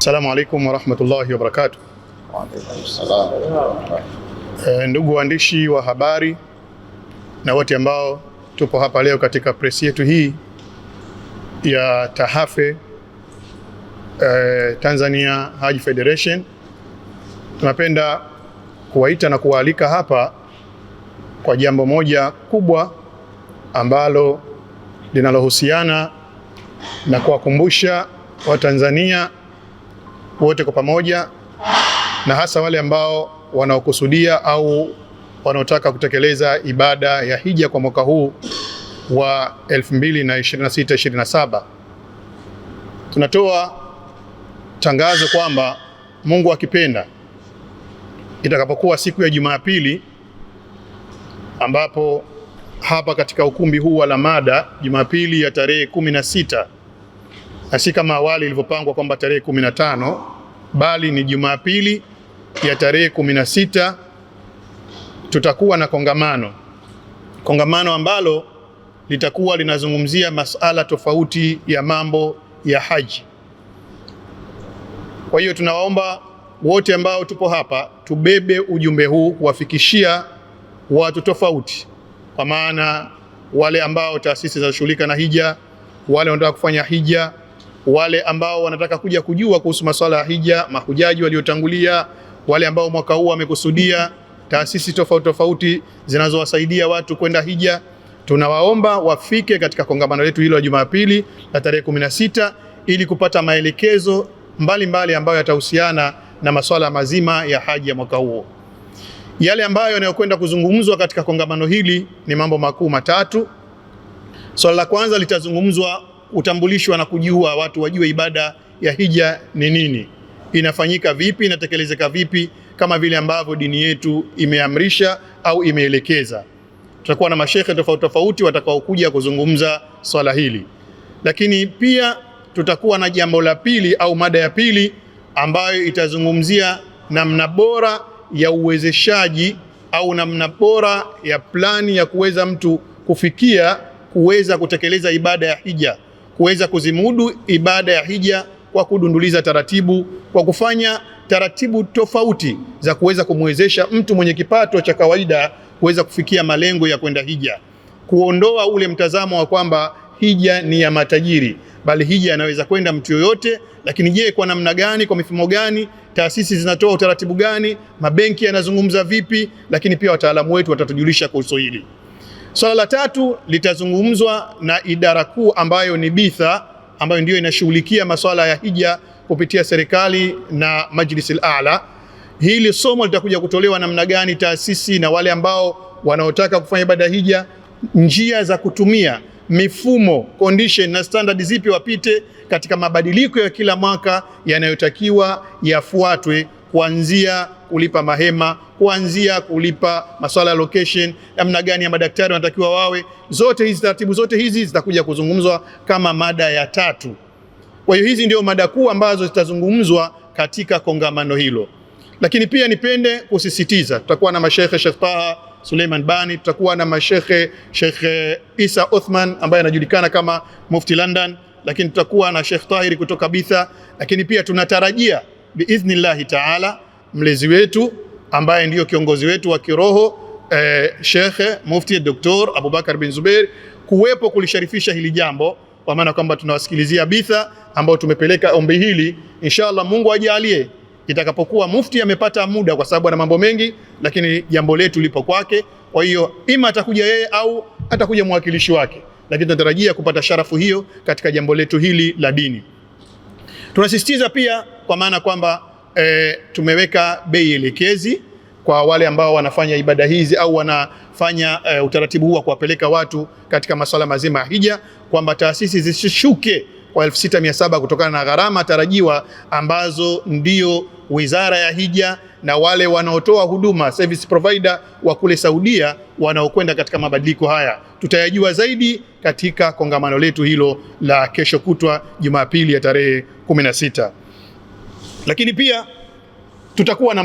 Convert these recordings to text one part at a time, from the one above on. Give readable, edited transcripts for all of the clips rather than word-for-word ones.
Assalamu alaikum warahmatullahi wabarakatuh. Wa alaikum salam. Ndugu waandishi wa habari na wote ambao tupo hapa leo katika press yetu hii ya TAHAFE Tanzania Hajj Federation, tunapenda kuwaita na kuwaalika hapa kwa jambo moja kubwa ambalo linalohusiana na kuwakumbusha Watanzania wote kwa pamoja, na hasa wale ambao wanaokusudia au wanaotaka kutekeleza ibada ya hija kwa mwaka huu wa 2026-27. Tunatoa tangazo kwamba Mungu akipenda, itakapokuwa siku ya Jumapili, ambapo hapa katika ukumbi huu wa Lamada, Jumapili ya tarehe 16, na si kama awali ilivyopangwa kwamba tarehe 15, bali ni Jumapili ya tarehe 16, tutakuwa na kongamano ambalo litakuwa linazungumzia masala tofauti ya mambo ya haji. Kwa hiyo tunawaomba wote ambao tupo hapa tubebe ujumbe huu kuwafikishia watu tofauti, kwa maana wale ambao taasisi za shughulika na hija, wale wanataka kufanya hija, wale ambao wanataka kuja kujua kuhusu masuala ya hija, mahujaji waliotangulia, wale ambao mwaka huu wamekusudia, taasisi tofauti zinazowasaidia watu kwenda hija. Tunawaomba wafike katika kongamano letu hilo la Jumapili la tarehe 16 ili kupata maelekezo mbalimbali ambayo yatahusiana na masuala mazima ya haji ya mwaka huo. Yale ambayo yanayokwenda kuzungumzwa katika kongamano hili ni mambo makuu matatu. Swala la kwanza litazungumzwa utambulishwa na kujua watu wajue ibada ya hija ni nini, inafanyika vipi, inatekelezeka vipi, kama vile ambavyo dini yetu imeamrisha au imeelekeza. Tutakuwa na mashehe tofauti watakaokuja kuzungumza swala hili, lakini pia tutakuwa na jambo la pili au mada ya pili ambayo itazungumzia namna bora ya uwezeshaji au namna bora ya plani ya kuweza mtu kufikia kuweza kutekeleza ibada ya hija, kuweza kuzimudu ibada ya hija kwa kudunduliza taratibu, kwa kufanya taratibu tofauti za kuweza kumwezesha mtu mwenye kipato cha kawaida kuweza kufikia malengo ya kwenda hija, kuondoa ule mtazamo wa kwamba hija ni ya matajiri, bali hija anaweza kwenda mtu yoyote. Lakini je, kwa namna gani, kwa mifumo gani, taasisi zinatoa utaratibu gani, mabenki yanazungumza vipi? Lakini pia wataalamu wetu watatujulisha kuhusu hili. Swala la tatu litazungumzwa na idara kuu ambayo ni Bitha, ambayo ndio inashughulikia masuala ya hija kupitia serikali na Majlis al-A'la. Hili somo litakuja kutolewa namna gani taasisi na wale ambao wanaotaka kufanya ibada ya hija, njia za kutumia, mifumo, condition na standard zipi wapite katika mabadiliko ya kila mwaka yanayotakiwa yafuatwe, kuanzia kulipa mahema, kuanzia kulipa masuala ya location, namna gani ya madaktari wanatakiwa wawe. Zote hizi taratibu zote hizi zitakuja kuzungumzwa kama mada ya tatu. Kwa hiyo hizi ndio mada kuu ambazo zitazungumzwa katika kongamano hilo. Lakini pia nipende kusisitiza, tutakuwa na mashehe Sheikh Taha Suleiman Bani, tutakuwa na mashehe Sheikh Isa Othman ambaye anajulikana kama Mufti London, lakini tutakuwa na Sheikh Tahiri kutoka Bitha. Lakini pia tunatarajia biidhnillahi taala mlezi wetu ambaye ndiyo kiongozi wetu wa kiroho Sheikh Mufti Dr. Abubakar bin Zubair kuwepo kulisharifisha hili jambo, kwa maana kwamba tunawasikilizia Bitha ambao tumepeleka ombi hili. Inshallah Mungu ajalie itakapokuwa mufti amepata muda, kwa sababu ana mambo mengi, lakini jambo letu lipo kwake. Kwa hiyo ima atakuja yeye au atakuja mwakilishi wake, lakini tunatarajia kupata sharafu hiyo katika jambo letu hili la dini. Tunasisitiza pia kwa maana kwamba tumeweka bei elekezi kwa wale ambao wanafanya ibada hizi au wanafanya utaratibu huu wa kuwapeleka watu katika masuala mazima ya hija, kwamba taasisi zisishuke kwa 6700 kutokana na gharama tarajiwa ambazo ndio Wizara ya Hija na wale wanaotoa huduma service provider wa kule Saudia wanaokwenda katika mabadiliko haya. Tutayajua zaidi katika kongamano letu hilo la kesho kutwa Jumapili ya tarehe 16. Lakini pia tutakuwa na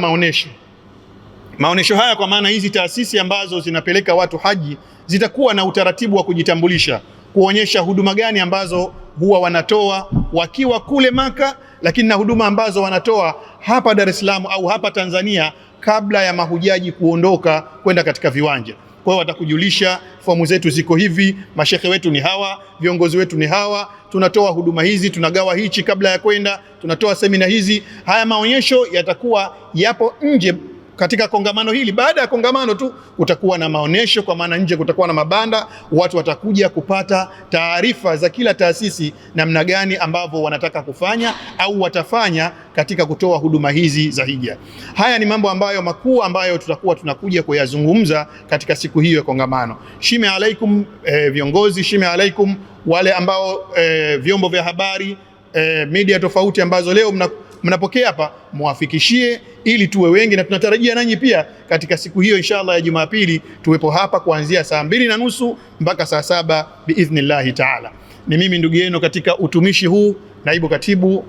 maonesho haya, kwa maana hizi taasisi ambazo zinapeleka watu haji zitakuwa na utaratibu wa kujitambulisha, kuonyesha huduma gani ambazo huwa wanatoa wakiwa kule Maka, lakini na huduma ambazo wanatoa hapa Dar es Salaam au hapa Tanzania kabla ya mahujaji kuondoka kwenda katika viwanja. Kwa hiyo watakujulisha fomu zetu ziko hivi, mashehe wetu ni hawa, viongozi wetu ni hawa, tunatoa huduma hizi, tunagawa hichi kabla ya kwenda, tunatoa semina hizi. Haya maonyesho yatakuwa yapo nje katika kongamano hili. Baada ya kongamano tu kutakuwa na maonyesho, kwa maana nje kutakuwa na mabanda, watu watakuja kupata taarifa za kila taasisi namna gani ambavyo wanataka kufanya au watafanya katika kutoa huduma hizi za hija. Haya ni mambo ambayo makuu ambayo tutakuwa tunakuja kuyazungumza katika siku hiyo ya kongamano. Shime alaikum viongozi, shime alaikum wale ambao vyombo vya habari, media tofauti ambazo leo mnapokea hapa, muwafikishie ili tuwe wengi, na tunatarajia nanyi pia katika siku hiyo inshallah ya Jumapili tuwepo hapa kuanzia saa 2:30 mpaka saa 7 biidhnillahi taala. Ni mimi ndugu yenu katika utumishi huu, naibu katibu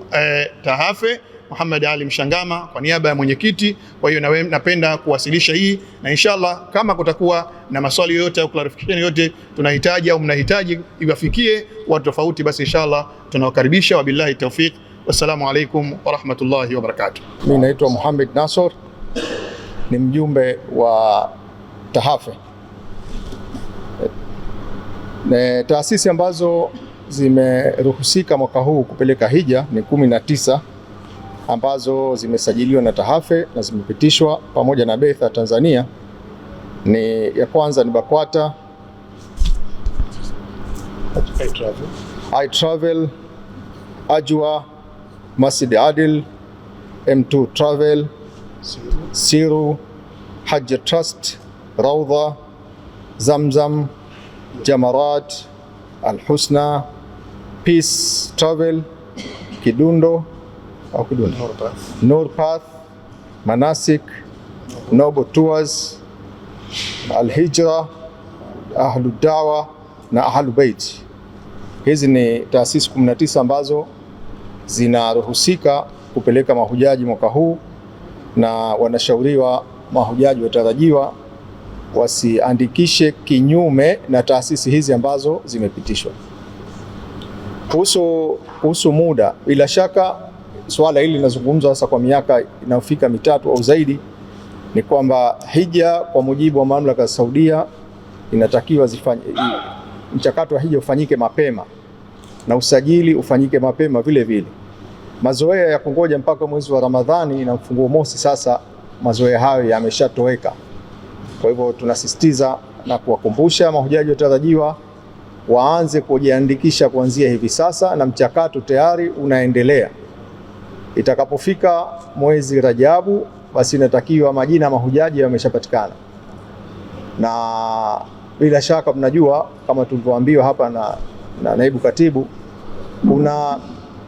Tahafe Muhammad Ali Mshangama kwa niaba ya mwenyekiti. Kwa hiyo napenda kuwasilisha hii, na inshallah kama kutakuwa na maswali yoyote au clarification yoyote tunahitaji au mnahitaji iwafikie watu tofauti, basi inshallah tunawakaribisha. Wabillahi tawfiq. Wassalamu alaikum wa rahmatullahi wa barakatuh. Mimi naitwa Muhammad Nasor, ni mjumbe wa Tahafe. Taasisi ambazo zimeruhusika mwaka huu kupeleka hija ni 19 ambazo zimesajiliwa na Tahafe na zimepitishwa pamoja na Betha Tanzania. Ni ya kwanza ni BAKWATA, iTravel, Ajwa, Masjid Adil, M2 Travel, Siru, Hajj Trust, Rawda, Zamzam, Jamarat, Al-Husna, Peace Travel, Kidundo au Kidundo, Nurpath, Manasik, Noble Tours, Al-Hijra, Ahlud Dawa na Ahlul Bait. Hizi ni taasisi 19 ambazo zinaruhusika kupeleka mahujaji mwaka huu, na wanashauriwa mahujaji watarajiwa wasiandikishe kinyume na taasisi hizi ambazo zimepitishwa. Kuhusu muda, bila shaka swala hili linazungumzwa sasa kwa miaka inayofika 3 au zaidi, ni kwamba hija kwa mujibu wa mamlaka ya Saudia inatakiwa mchakato wa hija ufanyike mapema na usajili ufanyike mapema vile vile. Mazoea ya kungoja mpaka mwezi wa Ramadhani na mfunguo mosi, sasa mazoea hayo yameshatoweka. Kwa hivyo tunasisitiza na kuwakumbusha mahujaji watarajiwa waanze kujiandikisha kuanzia hivi sasa, na mchakato tayari unaendelea. Itakapofika mwezi Rajabu, basi inatakiwa majina ya mahujaji yameshapatikana, na bila shaka mnajua kama tulivyoambiwa hapa na naibu katibu,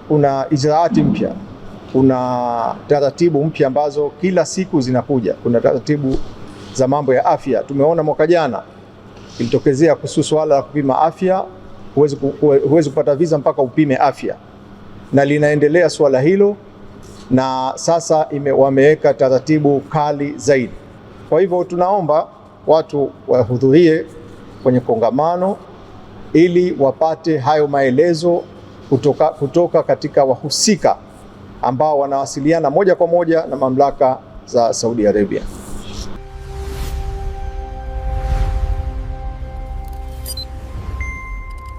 kuna ijraati mpya, kuna taratibu mpya ambazo kila siku zinakuja. Kuna taratibu za mambo ya afya. Tumeona mwaka jana ilitokezea kuhusu swala la kupima afya, huwezi kupata visa mpaka upime afya, na linaendelea swala hilo, na sasa wameweka taratibu kali zaidi. Kwa hivyo tunaomba watu wahudhurie kwenye kongamano ili wapate hayo maelezo kutoka katika wahusika ambao wanawasiliana moja kwa moja na mamlaka za Saudi Arabia.